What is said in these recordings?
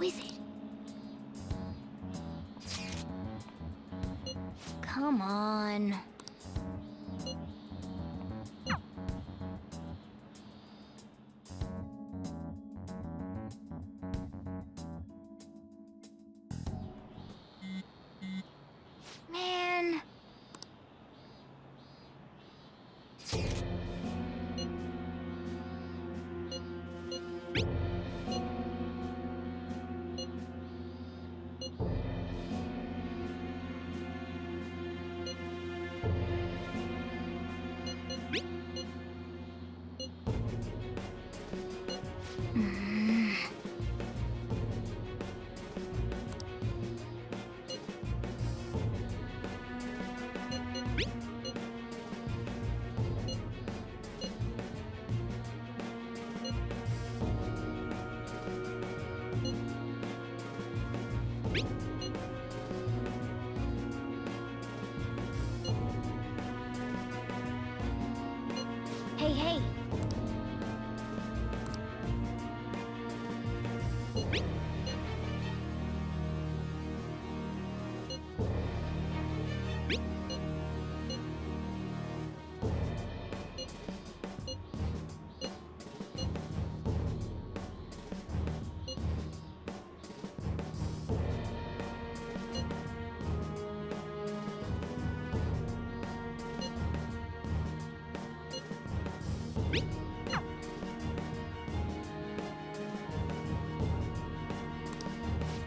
is it? Come on. Man. Hey, hey.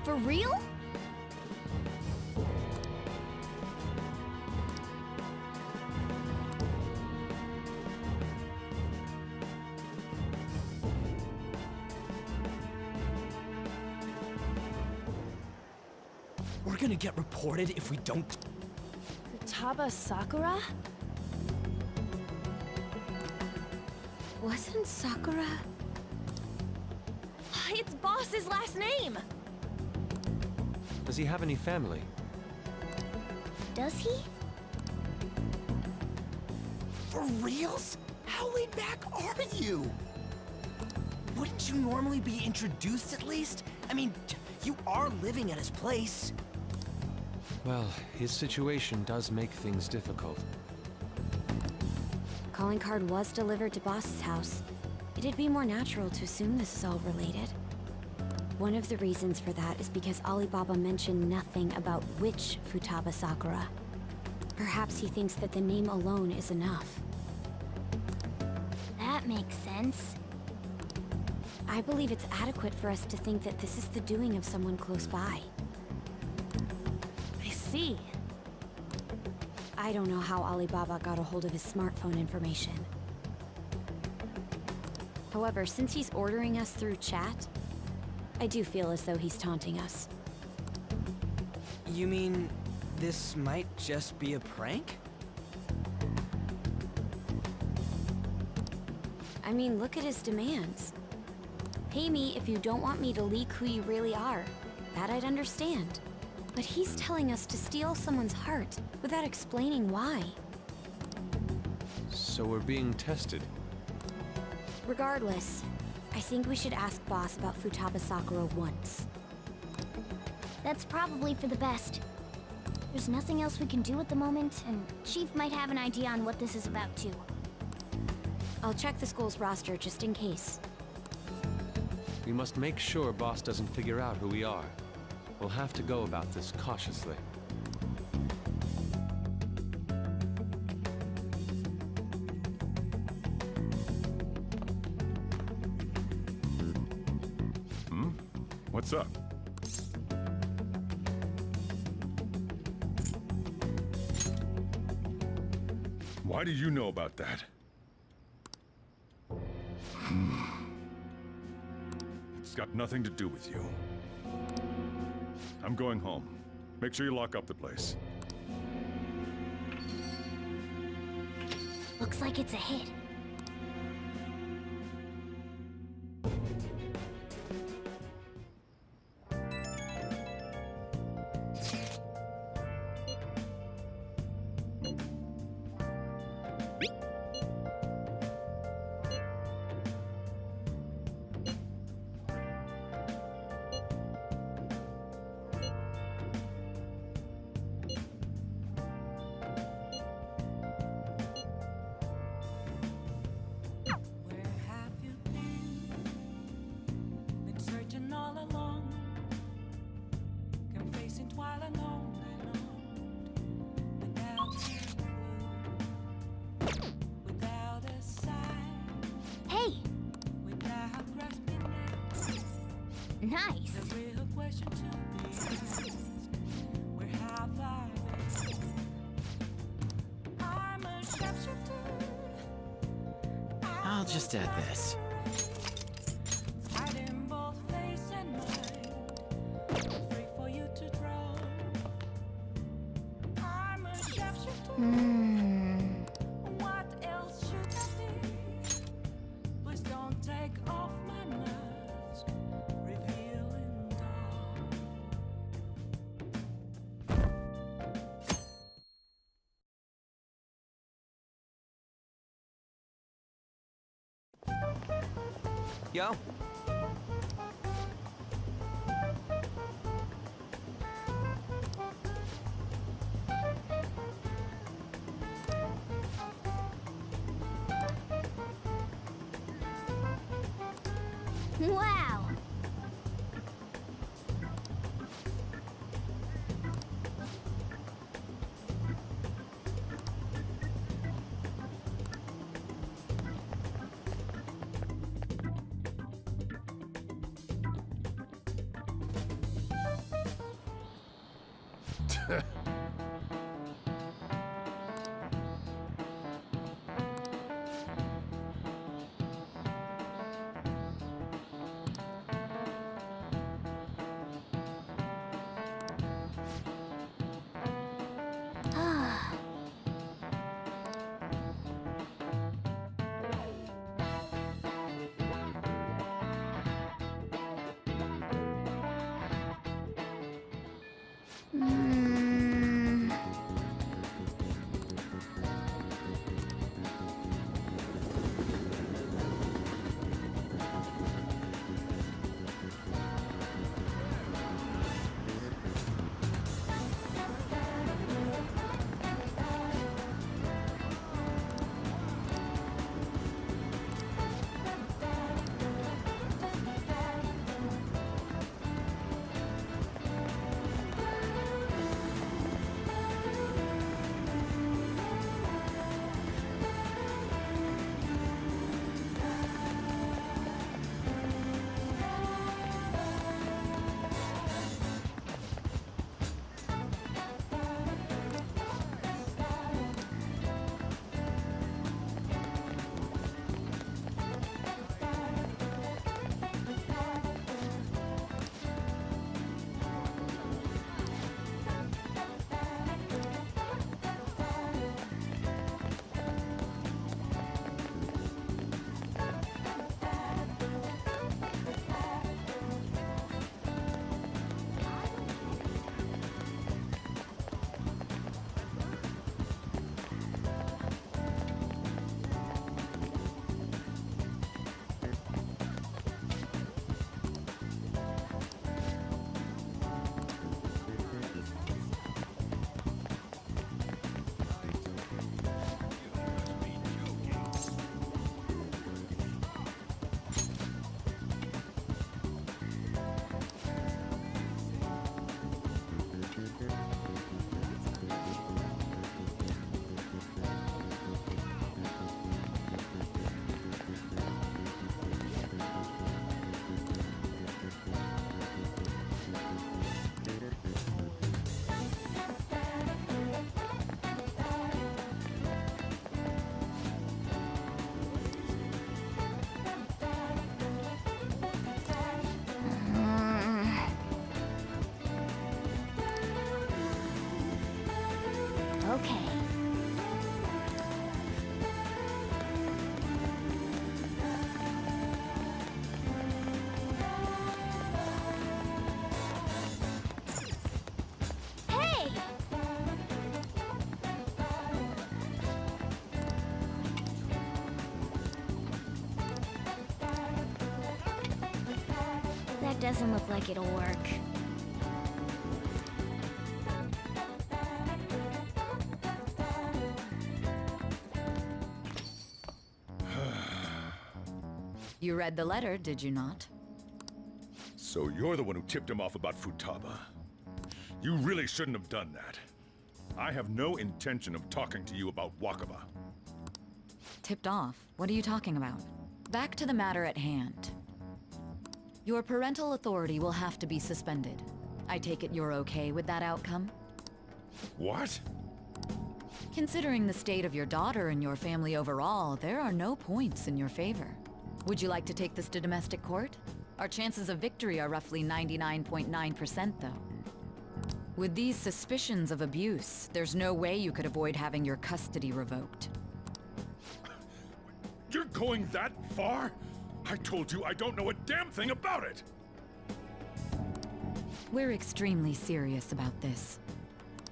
For real? We're gonna get reported if we don't... Futaba Sakura? Wasn't Sakura... It's Boss's last name! Does he have any family? Does he? For reals? How laid back are you? Wouldn't you normally be introduced at least? I mean, you are living at his place. Well, his situation does make things difficult. Calling card was delivered to Boss's house. It'd be more natural to assume this is all related. One of the reasons for that is because Alibaba mentioned nothing about which Futaba Sakura. Perhaps he thinks that the name alone is enough. That makes sense. I believe it's adequate for us to think that this is the doing of someone close by. I see. I don't know how Alibaba got a hold of his smartphone information. However, since he's ordering us through chat, I do feel as though he's taunting us. You mean this might just be a prank? I mean, look at his demands. Pay me if you don't want me to leak who you really are. That I'd understand. But he's telling us to steal someone's heart without explaining why. So we're being tested. Regardless, I think we should ask Boss about Futaba Sakura once. That's probably for the best. There's nothing else we can do at the moment, and Chief might have an idea on what this is about too. I'll check the school's roster just in case. We must make sure Boss doesn't figure out who we are. We'll have to go about this cautiously. What's up? Why do you know about that? It's got nothing to do with you. I'm going home. Make sure you lock up the place. Looks like it's a hit. Nice. I'll just add this. What else should I be? Please don't take off my mask, revealing dark. Yo. Wow. Okay. Hey! That doesn't look like it'll work. You read the letter, did you not? So you're the one who tipped him off about Futaba. You really shouldn't have done that. I have no intention of talking to you about Wakaba. Tipped off? What are you talking about? Back to the matter at hand. Your parental authority will have to be suspended. I take it you're okay with that outcome? What? Considering the state of your daughter and your family overall, there are no points in your favor. Would you like to take this to domestic court? Our chances of victory are roughly 99.9%, though. With these suspicions of abuse, there's no way you could avoid having your custody revoked. You're going that far? I told you I don't know a damn thing about it! We're extremely serious about this.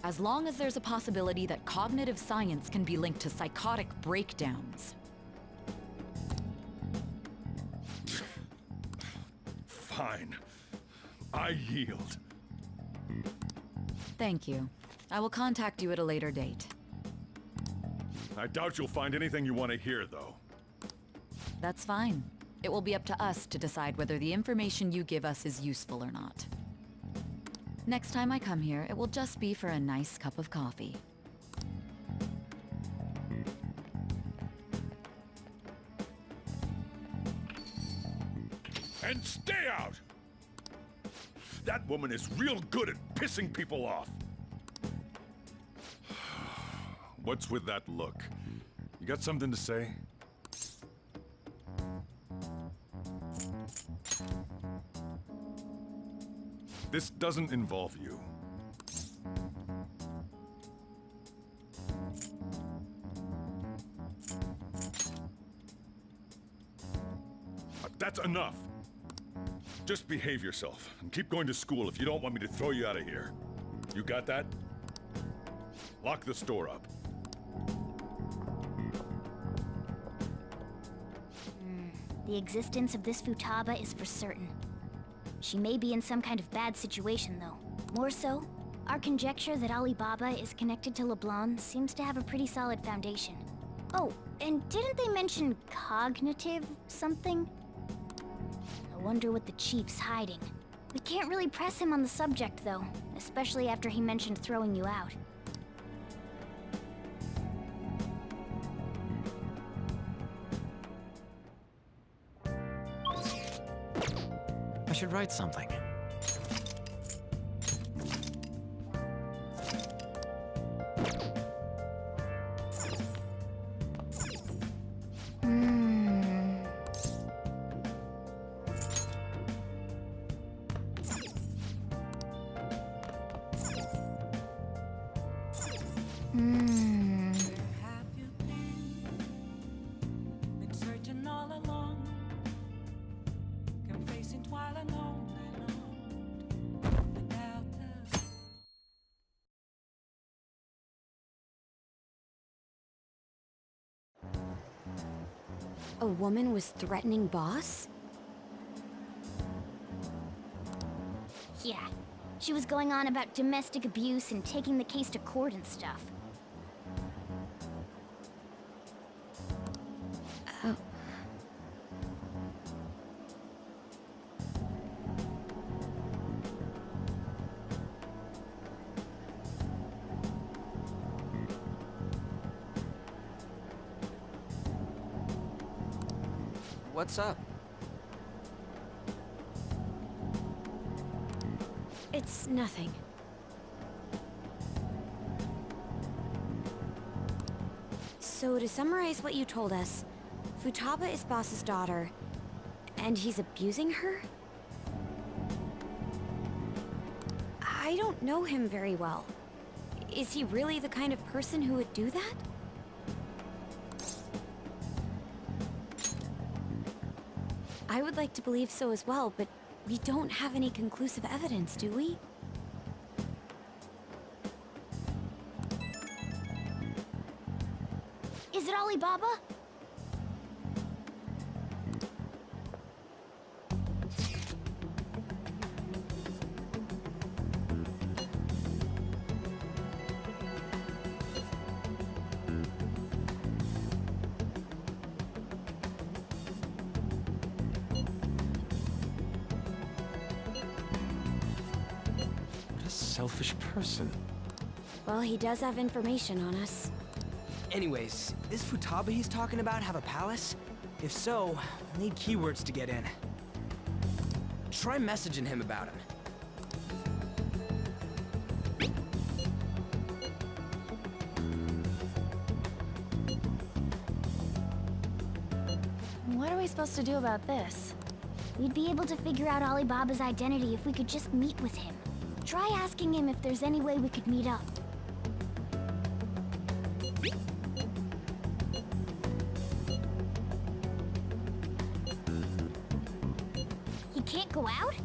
As long as there's a possibility that cognitive science can be linked to psychotic breakdowns. Fine. I yield. Thank you. I will contact you at a later date. I doubt you'll find anything you want to hear, though. That's fine. It will be up to us to decide whether the information you give us is useful or not. Next time I come here, it will just be for a nice cup of coffee. And stay out! That woman is real good at pissing people off. What's with that look? You got something to say? This doesn't involve you. That's enough. Just behave yourself and keep going to school if you don't want me to throw you out of here. You got that? Lock the store up. The existence of this Futaba is for certain. She may be in some kind of bad situation, though. More so, our conjecture that Alibaba is connected to LeBlanc seems to have a pretty solid foundation. Oh, and didn't they mention cognitive something? I wonder what the chief's hiding. We can't really press him on the subject, though, especially after he mentioned throwing you out. I should write something. Have you been searching all along, confessing while alone without us? A woman was threatening Boss? Yeah, she was going on about domestic abuse and taking the case to court and stuff. What's up? It's nothing. So to summarize what you told us, Futaba is Boss's daughter, and he's abusing her? I don't know him very well. Is he really the kind of person who would do that? I would like to believe so as well, but we don't have any conclusive evidence, do we? Is it Alibaba? What a selfish person. Well, he does have information on us. Anyways, this Futaba he's talking about have a palace? If so, I need keywords to get in. try messaging him about him. What are we supposed to do about this? We'd be able to figure out Alibaba's identity if we could just meet with him. Try asking him if there's any way we could meet up. He can't go out?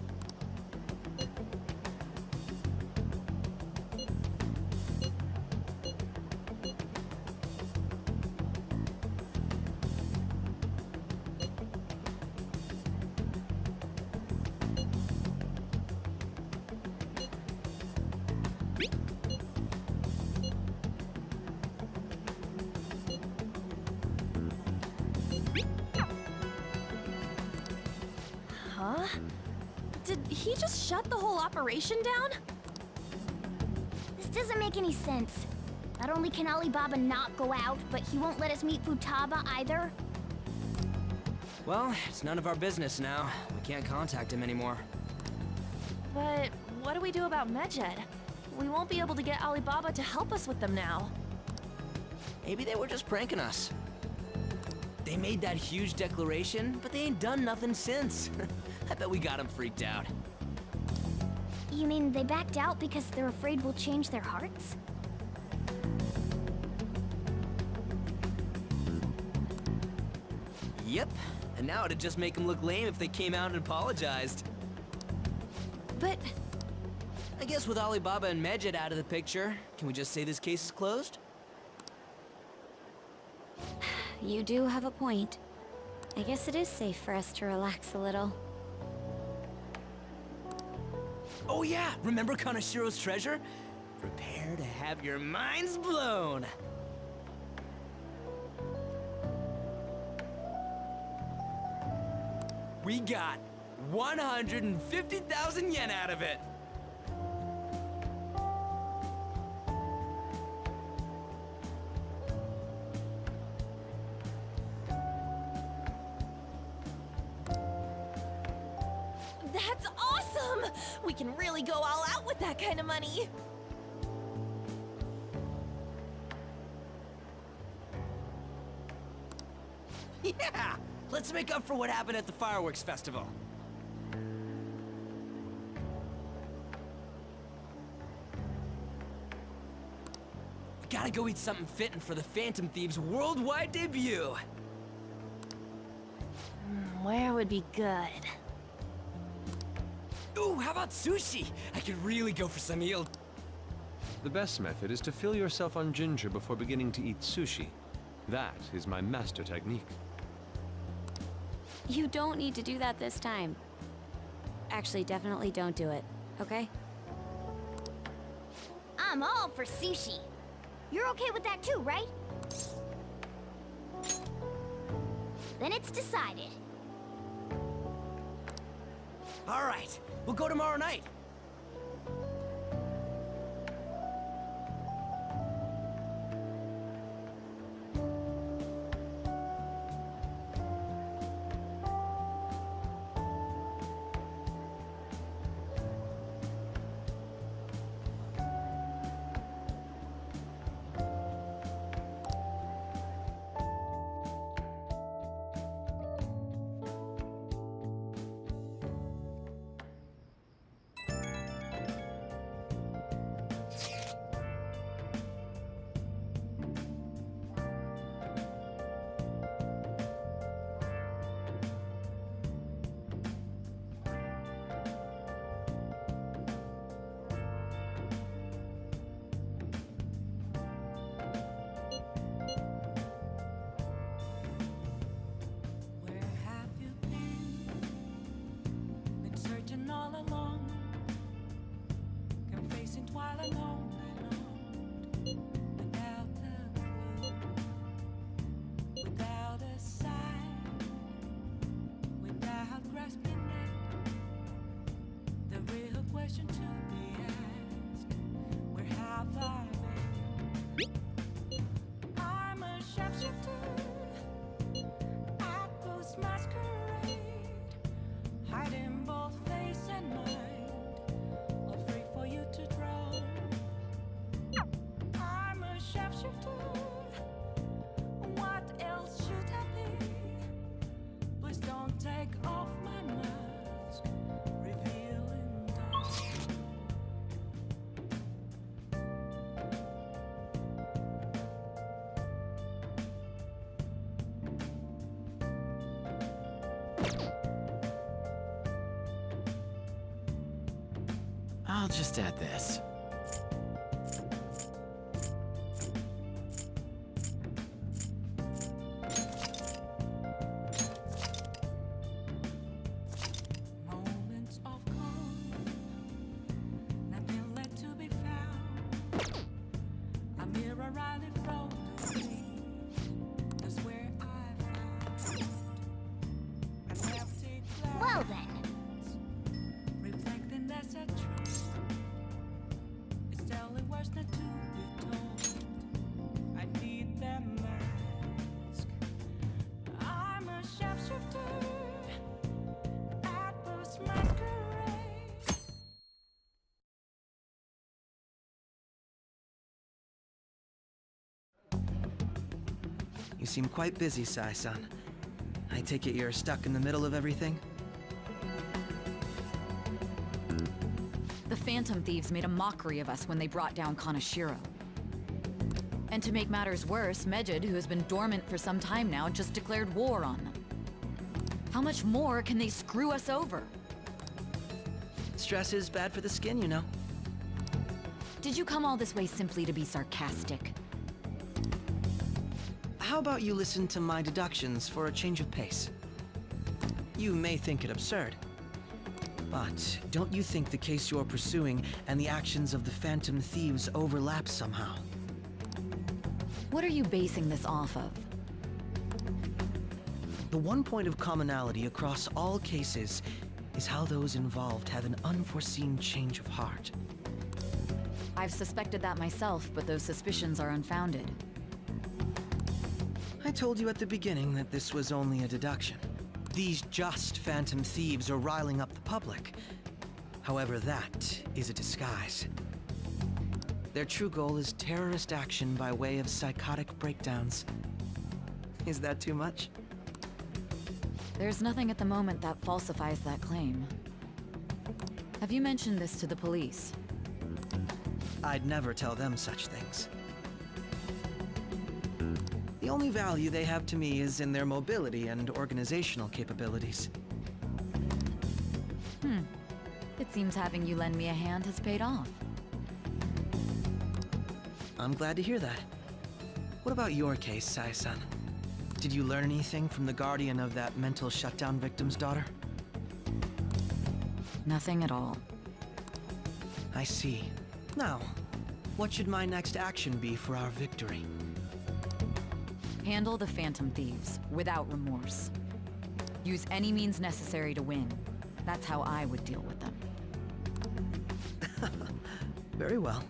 Huh? Did he just shut the whole operation down? This doesn't make any sense. Not only can Alibaba not go out, but he won't let us meet Futaba either. Well, it's none of our business now. We can't contact him anymore. But what do we do about Medjed? We won't be able to get Alibaba to help us with them now. Maybe they were just pranking us. They made that huge declaration, but they ain't done nothing since. I bet we got them freaked out. You mean they backed out because they're afraid we'll change their hearts? Yep, and now it'd just make them look lame if they came out and apologized. But I guess with Alibaba and Medjed out of the picture, can we just say this case is closed? You do have a point. I guess it is safe for us to relax a little. Oh yeah, remember Kanashiro's treasure? Prepare to have your minds blown! We got 150,000 yen out of it! that's awesome! We can really go all out with that kind of money. Yeah! Let's make up for what happened at the fireworks festival. We gotta go eat something fitting for the Phantom Thieves' worldwide debut! Where would be good? Ooh, how about sushi? I could really go for some eel. The best method is to fill yourself on ginger before beginning to eat sushi. That is my master technique. You don't need to do that this time. Actually, definitely don't do it, okay? I'm all for sushi. You're okay with that too, right? Then it's decided. All right, we'll go tomorrow night. Where have you been? Been searching all along, confessing while alone and on, without a clue, without a sign, without grasping it. The real question to be asked: where have I been? I'm a shapeshifter. At Ghost Masquerade, hiding both face I'll just add this. Moments of calm, nothing left to be found. A mirror right in front of me. That's where I found an empty glass. Well then. Reflecting that's a truth. It's telling words not to be told. I need that mask. I'm a sharpshooter at this masquerade. You seem quite busy, Sai-san. I take it you're stuck in the middle of everything? The Phantom Thieves made a mockery of us when they brought down Kanashiro. And to make matters worse, Medjed, who has been dormant for some time now, just declared war on them. How much more can they screw us over? Stress is bad for the skin, you know. Did you come all this way simply to be sarcastic? How about you listen to my deductions for a change of pace? You may think it absurd, but don't you think the case you're pursuing and the actions of the Phantom Thieves overlap somehow? What are you basing this off of? The one point of commonality across all cases is how those involved have an unforeseen change of heart. I've suspected that myself, but those suspicions are unfounded. I told you at the beginning that this was only a deduction. These just Phantom Thieves are riling up the public. However, that is a disguise. Their true goal is terrorist action by way of psychotic breakdowns. Is that too much? There's nothing at the moment that falsifies that claim. Have you mentioned this to the police? I'd never tell them such things. The only value they have to me is in their mobility and organizational capabilities. It seems having you lend me a hand has paid off. I'm glad to hear that. What about your case, Sai-san? Did you learn anything from the guardian of that mental shutdown victim's daughter? Nothing at all. I see. Now, what should my next action be for our victory? Handle the Phantom Thieves, without remorse. Use any means necessary to win. That's how I would deal with them. Very well.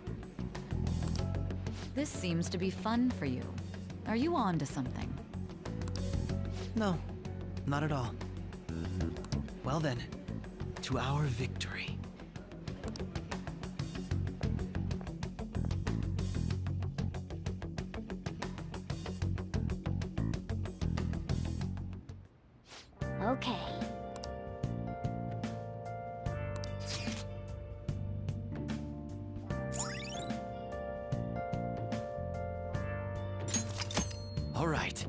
This seems to be fun for you. Are you on to something? No, not at all. Well then, to our victory. Okay. All right.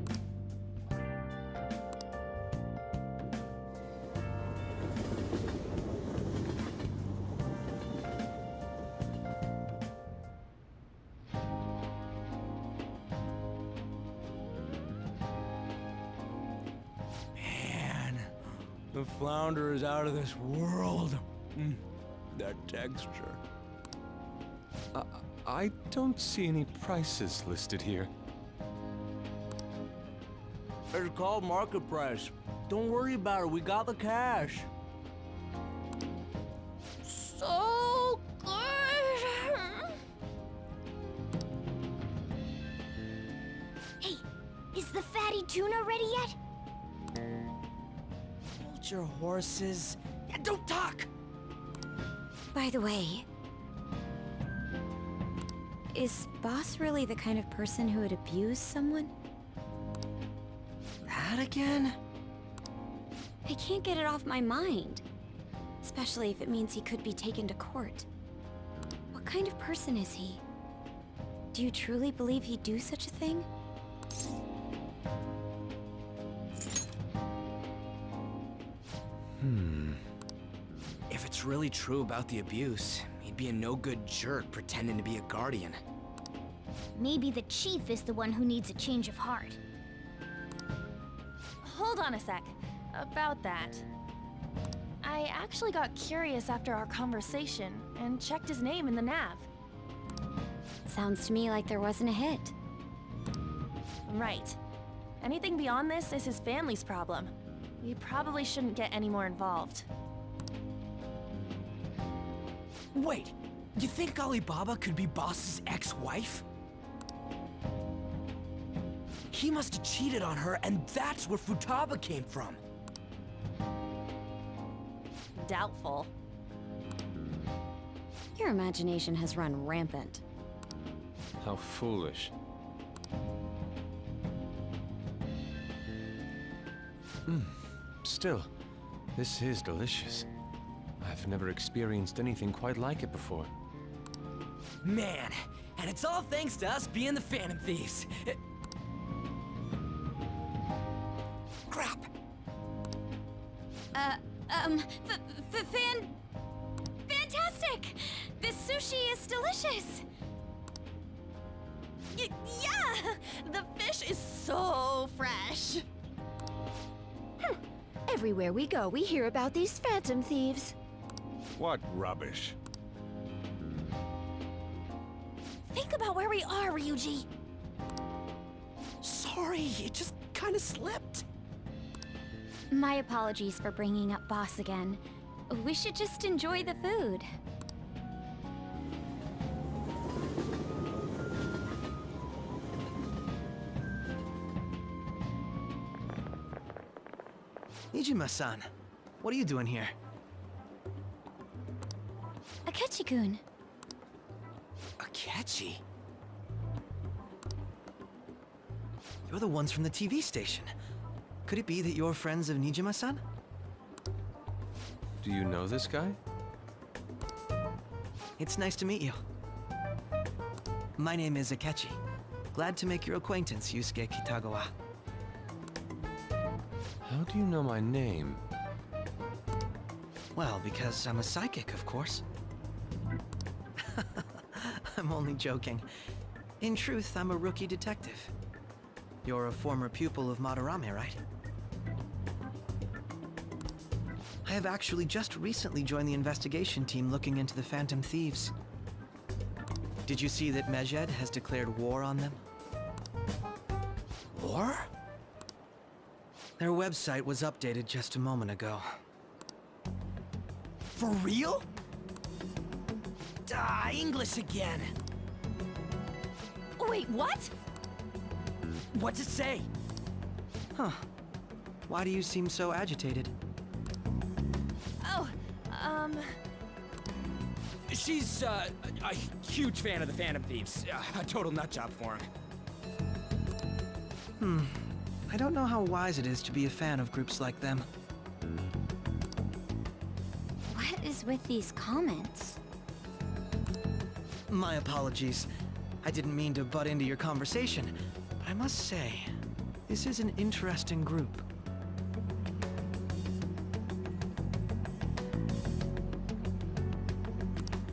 Man, the flounder is out of this world. That texture. I don't see any prices listed here. It's called market price. Don't worry about it, we got the cash. So good. Hey, is the fatty tuna ready yet? Hold your horses. And don't talk! By the way, is Boss really the kind of person who would abuse someone? That again? I can't get it off my mind. Especially if it means he could be taken to court. What kind of person is he? Do you truly believe he'd do such a thing? If it's really true about the abuse, he He'd be a no-good jerk pretending to be a guardian. Maybe the chief is the one who needs a change of heart. Hold on a sec. About that. I actually got curious after our conversation and checked his name in the nav. Sounds to me like there wasn't a hit. Right. Anything beyond this is his family's problem. We probably shouldn't get any more involved. Wait, you think Alibaba could be Boss's ex-wife? He must have cheated on her, and that's where Futaba came from. Doubtful. Your imagination has run rampant. How foolish. Still, this is delicious. I've never experienced anything quite like it before. Man, and it's all thanks to us being the Phantom Thieves. Crap! Fantastic! This sushi is delicious! Yeah! The fish is so fresh! Everywhere we go, we hear about these phantom thieves. What rubbish. Think about where we are, Ryuji! Sorry, it just kind of slipped. My apologies for bringing up Boss again. We should just enjoy the food. Nijima-san, what are you doing here? Akechi-kun. Akechi? You're the ones from the TV station. Could it be that you're friends of Nijima-san? Do you know this guy? It's nice to meet you. My name is Akechi. Glad to make your acquaintance, Yusuke Kitagawa. How do you know my name? Well, because I'm a psychic, of course. I'm only joking. In truth, I'm a rookie detective. You're a former pupil of Madarame, right? I have actually just recently joined the investigation team looking into the Phantom Thieves. Did you see that Medjed has declared war on them? War? Their website was updated just a moment ago. For real? English again. Wait, what? What's it say? Huh. Why do you seem so agitated? Oh, She's, a huge fan of the Phantom Thieves. A total nutjob for him. I don't know how wise it is to be a fan of groups like them. What is with these comments? My apologies. I didn't mean to butt into your conversation, but I must say, this is an interesting group.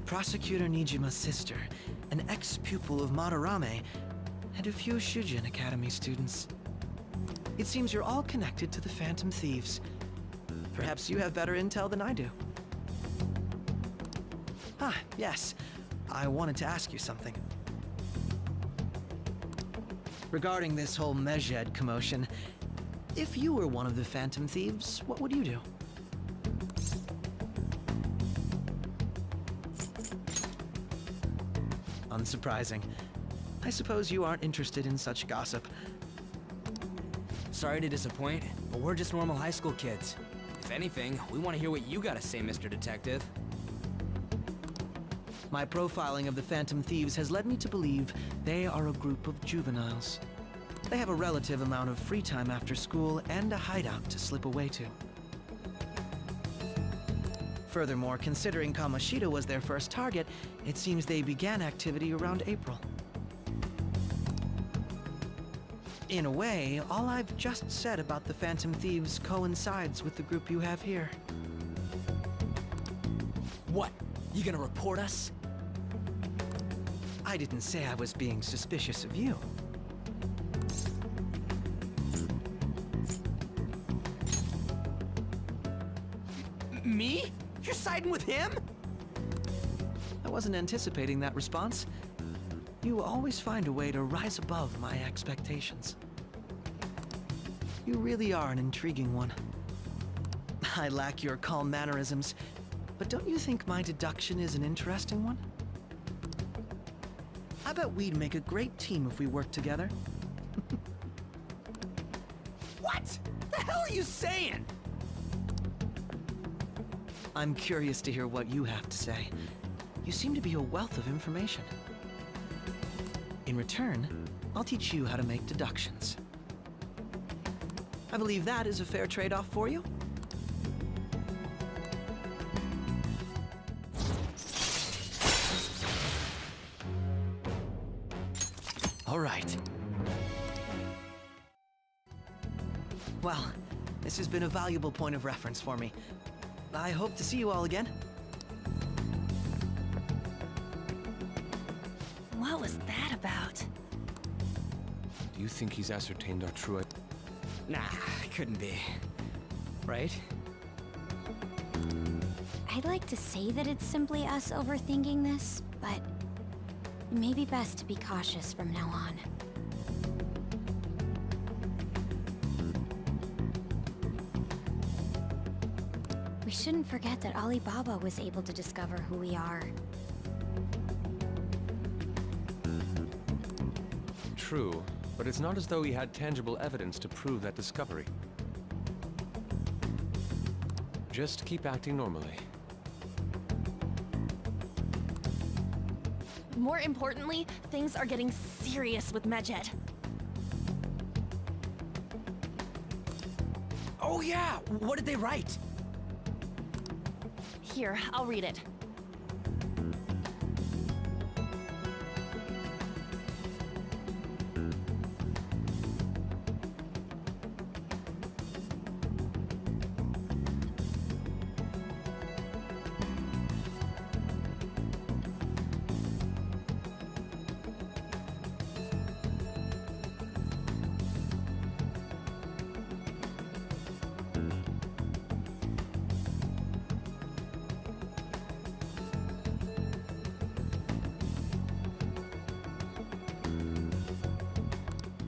Prosecutor Nijima's sister, an ex-pupil of Madarame, and a few Shujin Academy students. It seems you're all connected to the Phantom Thieves. Perhaps you have better intel than I do. Ah, yes. I wanted to ask you something. Regarding this whole Medjed commotion, if you were one of the Phantom Thieves, what would you do? Unsurprising. I suppose you aren't interested in such gossip. Sorry to disappoint, but we're just normal high school kids. If anything, we want to hear what you gotta say, Mr. Detective. My profiling of the Phantom Thieves has led me to believe they are a group of juveniles. They have a relative amount of free time after school and a hideout to slip away to. Furthermore, considering Kamoshida was their first target, it seems they began activity around April. In a way, all I've just said about the Phantom Thieves coincides with the group you have here. What? You gonna report us? I didn't say I was being suspicious of you. Me? You're siding with him? I wasn't anticipating that response. You always find a way to rise above my expectations. You really are an intriguing one. I lack your calm mannerisms, but don't you think my deduction is an interesting one? I bet we'd make a great team if we worked together. What? The hell are you saying? I'm curious to hear what you have to say. You seem to be a wealth of information. In return, I'll teach you how to make deductions. I believe that is a fair trade-off for you. All right. Well, this has been a valuable point of reference for me. I hope to see you all again. What was that about? Do you think he's ascertained our true... Nah, couldn't be. Right? I'd like to say that it's simply us overthinking this, but it may be best to be cautious from now on. We shouldn't forget that Alibaba was able to discover who we are. True, but it's not as though he had tangible evidence to prove that discovery. Just keep acting normally. More importantly, things are getting serious with Medjed. Oh yeah, what did they write? Here, I'll read it.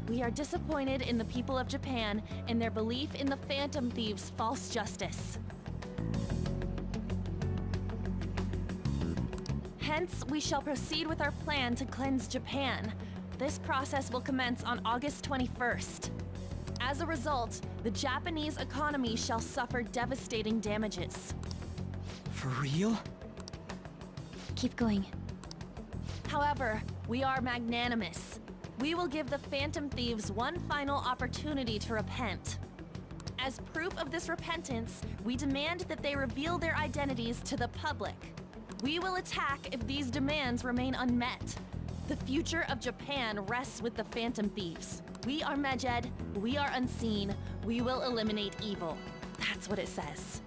We are disappointed in the people of Japan and their belief in the Phantom Thieves' false justice. Hence, we shall proceed with our plan to cleanse Japan. This process will commence on August 21st. As a result, the Japanese economy shall suffer devastating damages. For real? Keep going. However, we are magnanimous. We will give the Phantom Thieves one final opportunity to repent. As proof of this repentance, we demand that they reveal their identities to the public. We will attack if these demands remain unmet. The future of Japan rests with the Phantom Thieves. We are Medjed, we are unseen, we will eliminate evil. That's what it says.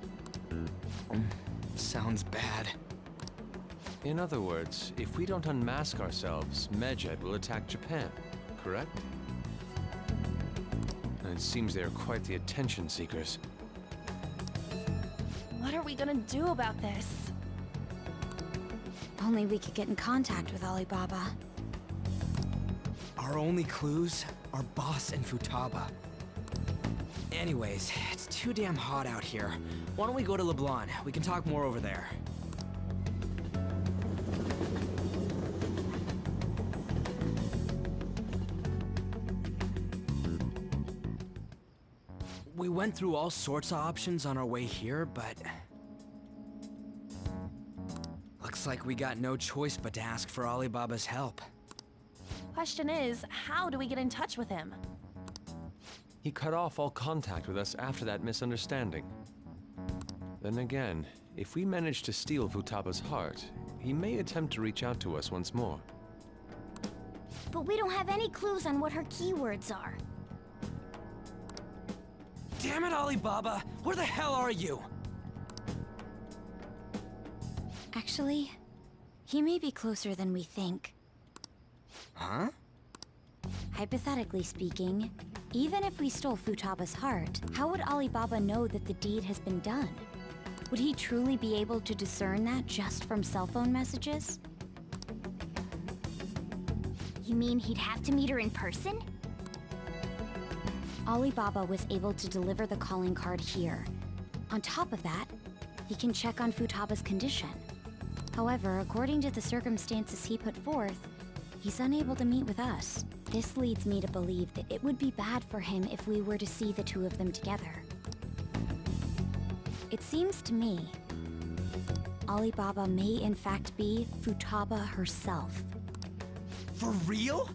Sounds bad. In other words, if we don't unmask ourselves, Medjed will attack Japan, correct? And it seems they are quite the attention seekers. What are we gonna do about this? Only we could get in contact with Alibaba. Our only clues are Boss and Futaba. Anyways, it's too damn hot out here. Why don't we go to LeBlanc? We can talk more over there. We went through all sorts of options on our way here, but... looks like we got no choice but to ask for Alibaba's help. Question is, how do we get in touch with him? He cut off all contact with us after that misunderstanding. Then again, if we manage to steal Futaba's heart, he may attempt to reach out to us once more. But we don't have any clues on what her keywords are. Damn it, Alibaba! Where the hell are you? Actually, he may be closer than we think. Huh? Hypothetically speaking, even if we stole Futaba's heart, how would Alibaba know that the deed has been done? Would he truly be able to discern that just from cell phone messages? You mean he'd have to meet her in person? Alibaba was able to deliver the calling card here. On top of that, he can check on Futaba's condition. However, according to the circumstances he put forth, he's unable to meet with us. This leads me to believe that it would be bad for him if we were to see the two of them together. It seems to me, Alibaba may in fact be Futaba herself. For real?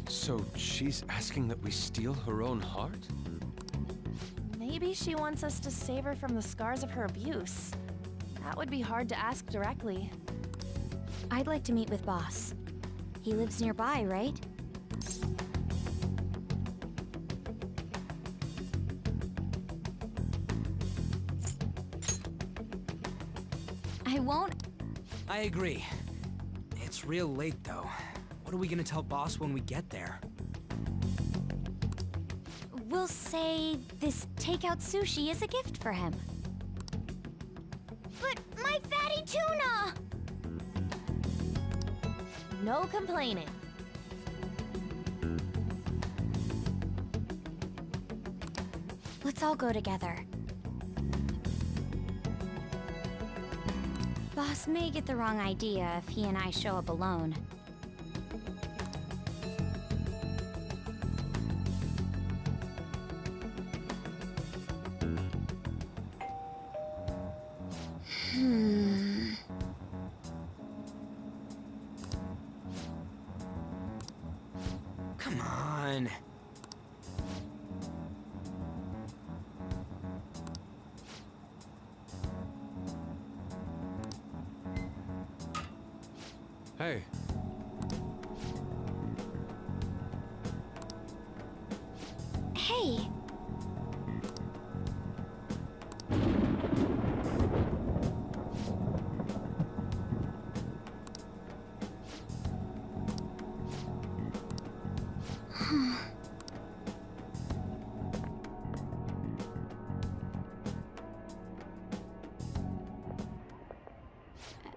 So she's asking that we steal her own heart? Maybe she wants us to save her from the scars of her abuse. That would be hard to ask directly. I'd like to meet with Boss. He lives nearby, right? I won't. I agree. It's real late, though. What are we gonna tell Boss when we get there? We'll say this takeout sushi is a gift for him. But my fatty tuna! No complaining. Let's all go together. Boss may get the wrong idea if he and I show up alone. Come on. Hey, Hey!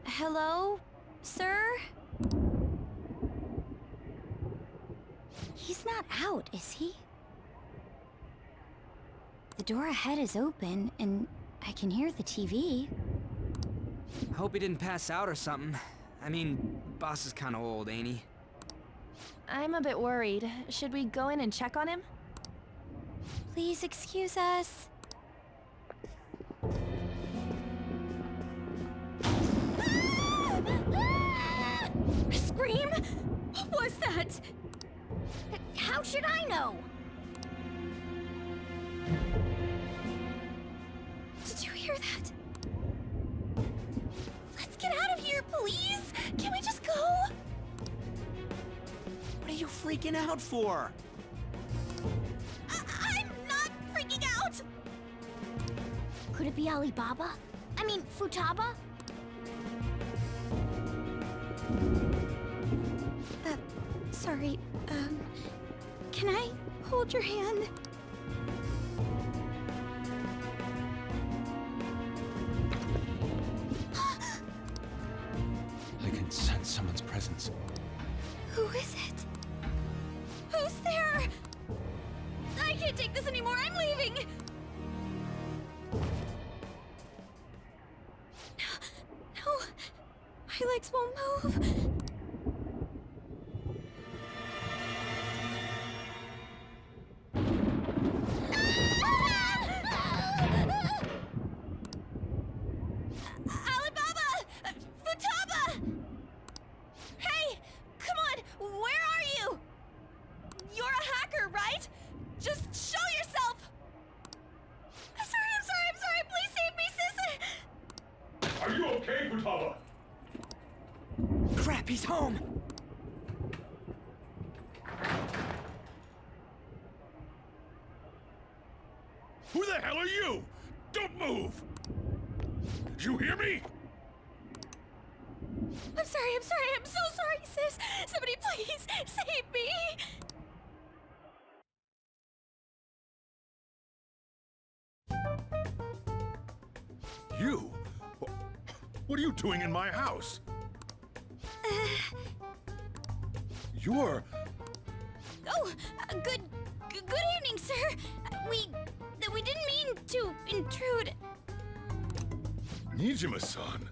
Hello, sir? He's not out, is he? The door ahead is open, and I can hear the TV. Hope he didn't pass out or something. I mean, Boss is kinda old, ain't he? I'm a bit worried. Should we go in and check on him? Please excuse us. Scream? What was that? How should I know? Did you hear that? Let's get out of here, please! Can we just go? What are you freaking out for? I'm not freaking out! Could it be Alibaba? I mean, Futaba? Sorry, can I hold your hand? I can sense someone's presence. Who is it? Who's there? I can't take this anymore, I'm leaving! No, my legs won't move. Alibaba! Futaba! Hey! Come on! Where are you? You're a hacker, right? Just show yourself! I'm sorry! Please save me, sis! Are you okay, Futaba? Crap, he's home! Who the hell are you? Don't move! You hear me? I'm sorry, I'm so sorry, sis. Somebody please save me. You? What are you doing in my house? You're... Oh, good evening, sir. We didn't mean to intrude. Nijima-san.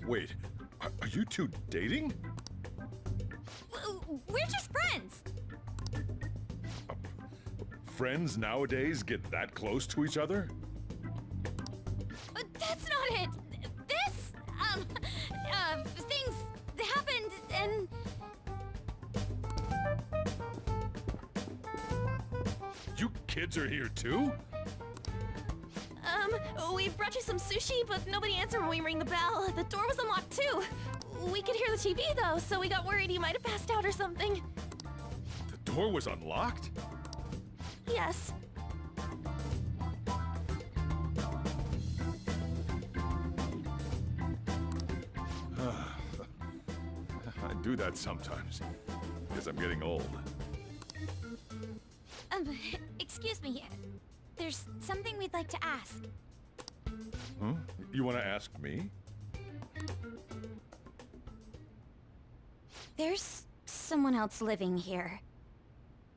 Wait, are you two dating? We're just friends. Friends nowadays get that close to each other? That's not it. This, things happened and... You kids are here too? We brought you some sushi, but nobody answered when we rang the bell. The door was unlocked too. We could hear the TV though, so we got worried you might have passed out or something. The door was unlocked? Yes. I do that sometimes. Guess I'm getting old. Excuse me. There's something we'd like to ask. Huh? You want to ask me? There's someone else living here,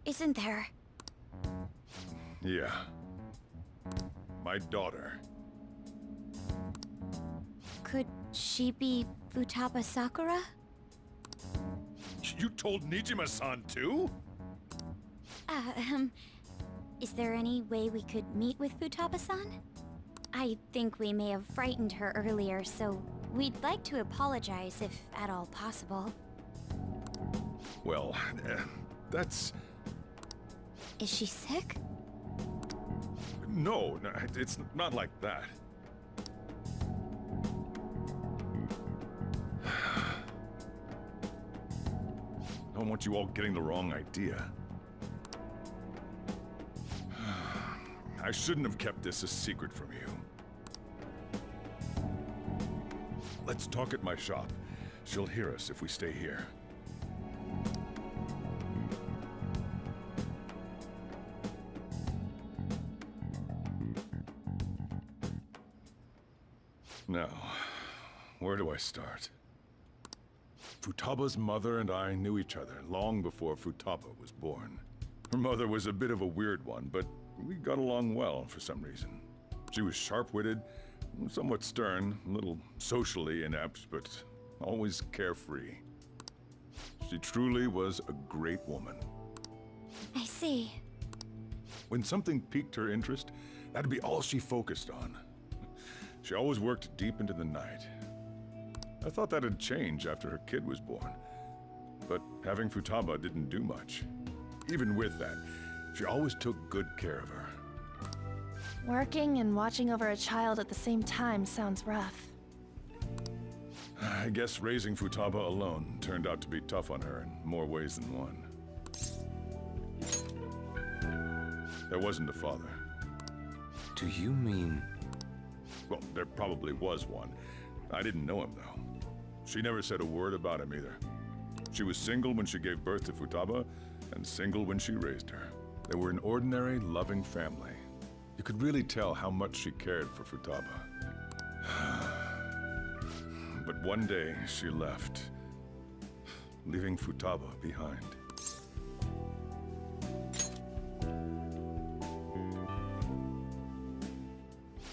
isn't there? Yeah. My daughter. Could she be Futaba Sakura? You told Nijima-san too? Is there any way we could meet with Futaba-san? I think we may have frightened her earlier, so we'd like to apologize if at all possible. Well, that's... Is she sick? No, it's not like that. I don't want you all getting the wrong idea. I shouldn't have kept this a secret from you. Let's talk at my shop. She'll hear us if we stay here. Now, where do I start? Futaba's mother and I knew each other long before Futaba was born. Her mother was a bit of a weird one, but we got along well for some reason. She was sharp-witted, somewhat stern, a little socially inept, but always carefree. She truly was a great woman. I see. When something piqued her interest, that'd be all she focused on. She always worked deep into the night. I thought that'd change after her kid was born, but having Futaba didn't do much. Even with that, she always took good care of her. Working and watching over a child at the same time sounds rough. I guess raising Futaba alone turned out to be tough on her in more ways than one. There wasn't a father. Do you mean... Well, there probably was one. I didn't know him, though. She never said a word about him either. She was single when she gave birth to Futaba, and single when she raised her. They were an ordinary, loving family. You could really tell how much she cared for Futaba. But one day, she left, leaving Futaba behind.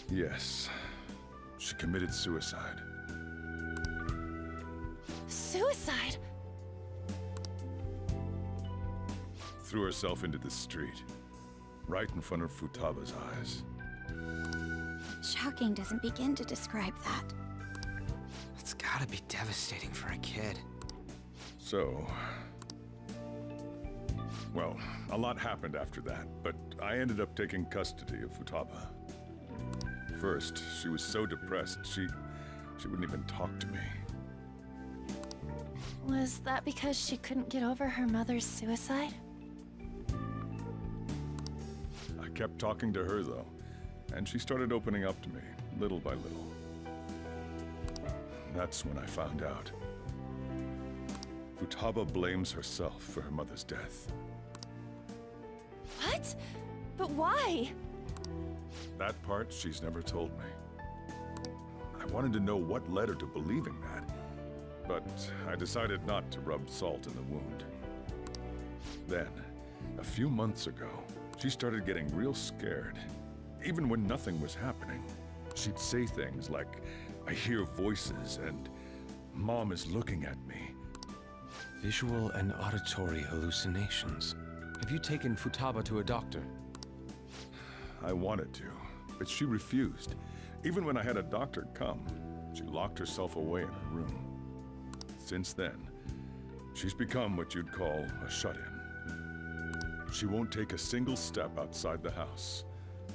Yes, she committed suicide. Suicide? Threw herself into the street, right in front of Futaba's eyes. Shocking doesn't begin to describe that. It's gotta be devastating for a kid. So... Well, a lot happened after that, but I ended up taking custody of Futaba. First, she was so depressed, she wouldn't even talk to me. Was that because she couldn't get over her mother's suicide? I kept talking to her, though, and she started opening up to me, little by little. That's when I found out. Futaba blames herself for her mother's death. What? But why? That part she's never told me. I wanted to know what led her to believing that, but I decided not to rub salt in the wound. Then, a few months ago, she started getting real scared. Even when nothing was happening, she'd say things like, "I hear voices," and "Mom is looking at me." Visual and auditory hallucinations. Have you taken Futaba to a doctor? I wanted to, but she refused. Even when I had a doctor come, she locked herself away in her room. Since then, she's become what you'd call a shut-in. She won't take a single step outside the house,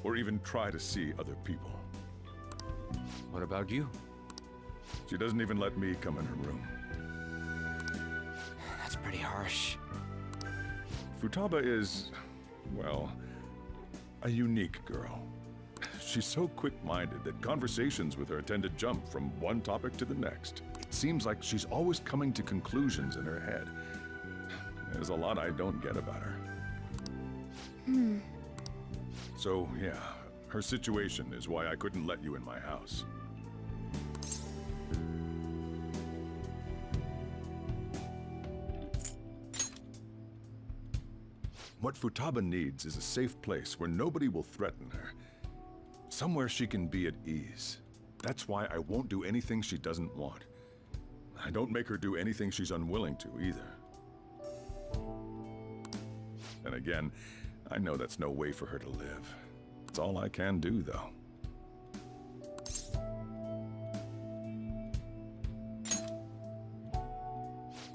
or even try to see other people. What about you? She doesn't even let me come in her room. That's pretty harsh. Futaba is, well, a unique girl. She's so quick-minded that conversations with her tend to jump from one topic to the next. It seems like she's always coming to conclusions in her head. There's a lot I don't get about her. So, yeah, her situation is why I couldn't let you in my house. What Futaba needs is a safe place where nobody will threaten her. Somewhere she can be at ease. That's why I won't do anything she doesn't want. I don't make her do anything she's unwilling to, either. And again, I know that's no way for her to live. It's all I can do, though.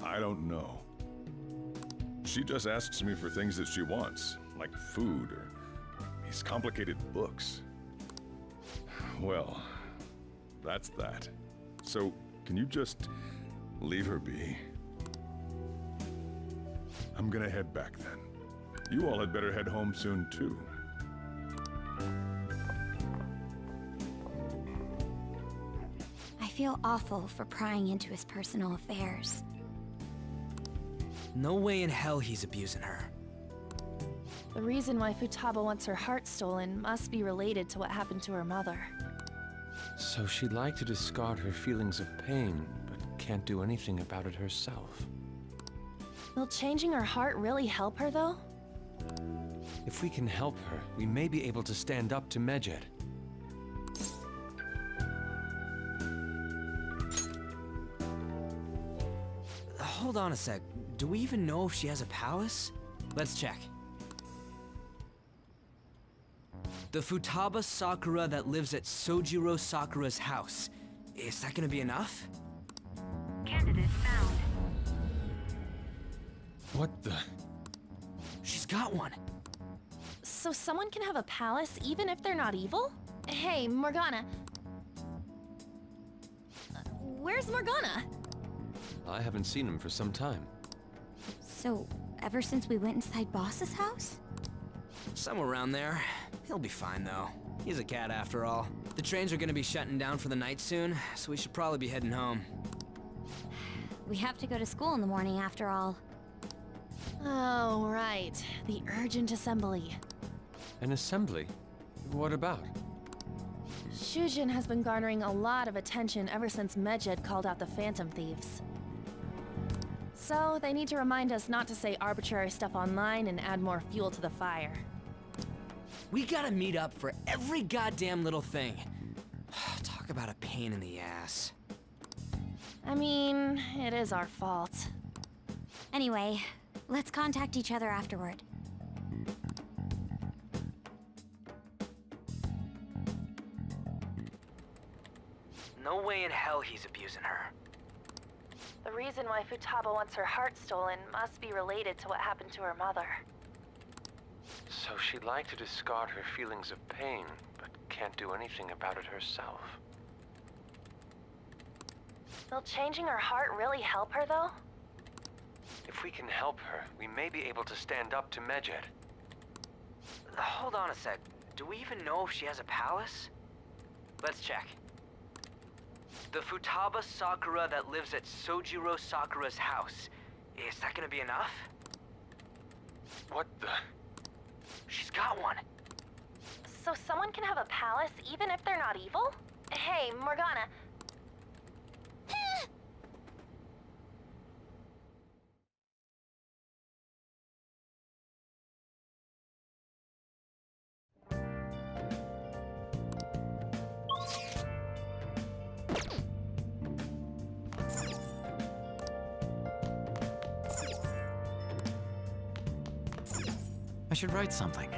I don't know. She just asks me for things that she wants, like food or these complicated books. Well, that's that. So, can you just leave her be? I'm gonna head back then. You all had better head home soon, too. I feel awful for prying into his personal affairs. No way in hell he's abusing her. The reason why Futaba wants her heart stolen must be related to what happened to her mother. So she'd like to discard her feelings of pain, but can't do anything about it herself. Will changing her heart really help her, though? If we can help her, we may be able to stand up to Medjed. Hold on a sec. Do we even know if she has a palace? Let's check. The Futaba Sakura that lives at Sojiro Sakura's house. Is that gonna be enough? Candidate found. What the? She's got one. So someone can have a palace even if they're not evil? Hey, Morgana. Where's Morgana? I haven't seen him for some time. So, ever since we went inside Boss's house? Somewhere around there. He'll be fine, though. He's a cat, after all. The trains are gonna be shutting down for the night soon, so we should probably be heading home. We have to go to school in the morning, after all. Oh, right. The urgent assembly. An assembly? What about? Shujin has been garnering a lot of attention ever since Medjed called out the Phantom Thieves. So, they need to remind us not to say arbitrary stuff online and add more fuel to the fire. We gotta meet up for every goddamn little thing. Talk about a pain in the ass. I mean, it is our fault. Anyway, let's contact each other afterward. No way in hell he's abusing her. The reason why Futaba wants her heart stolen must be related to what happened to her mother. So she'd like to discard her feelings of pain, but can't do anything about it herself. Will changing her heart really help her, though? If we can help her, we may be able to stand up to Medjed. Hold on a sec. Do we even know if she has a palace? Let's check. The Futaba Sakura that lives at Sojiro Sakura's house. Is that gonna be enough? What the? She's got one. So someone can have a palace even if they're not evil? Hey, Morgana. I should write something.